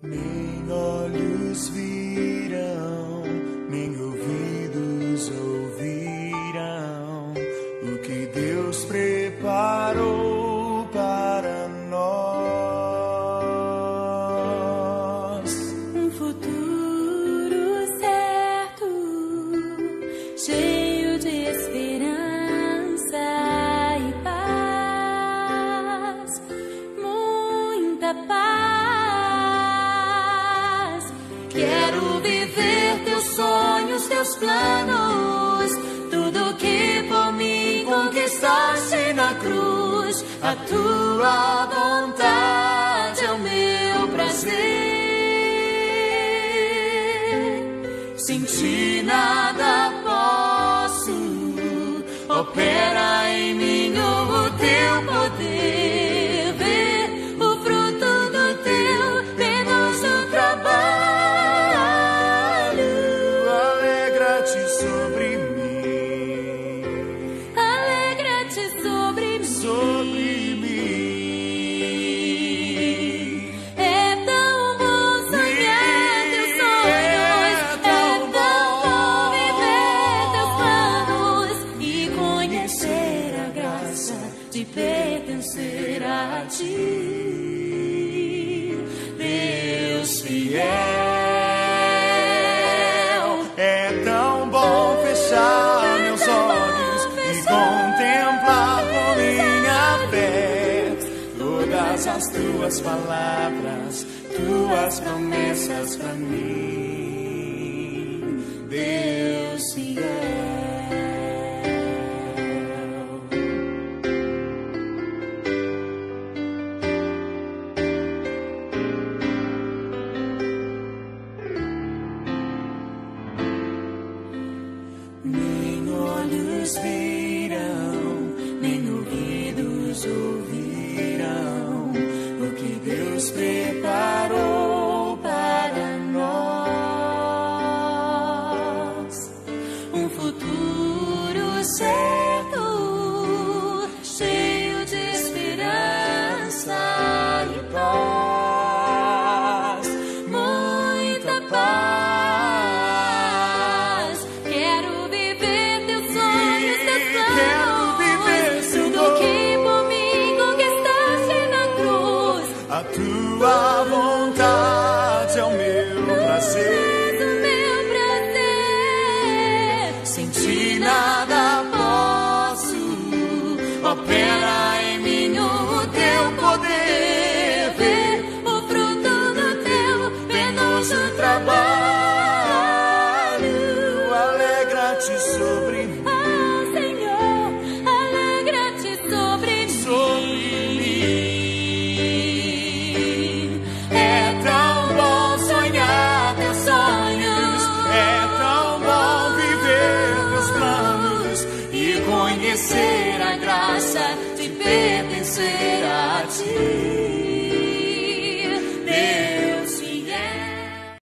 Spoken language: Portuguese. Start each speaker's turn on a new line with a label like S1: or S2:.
S1: Nem olhos viram, nem ouvidos ouvirão o que Deus preparou para nós.
S2: Um futuro certo, cheio de esperança e paz, muita paz. Quero viver teus sonhos, teus planos, tudo que por mim conquistaste na cruz. A tua vontade é o meu prazer. Sem ti nada posso, opera em mim o teu poder. Ver o fruto do teu penoso trabalho. De pertencer a ti, Deus fiel.
S1: É tão bom fechar meus olhos e contemplar com minha fé todas as tuas palavras, tuas promessas para mim, Deus fiel. Nem olhos viram, nem ouvidos ouvirão o que Deus preparou para nós. Um futuro certo, cheio de esperança e paz, muita paz. A tua vontade é o meu prazer. Sem ti nada posso, opera em mim o teu poder. Ver o fruto do teu penoso trabalho. Alegra-te sobre mim.
S2: Ah, Senhor, alegra-te sobre mim.
S1: Conhecer a graça de pertencer a ti.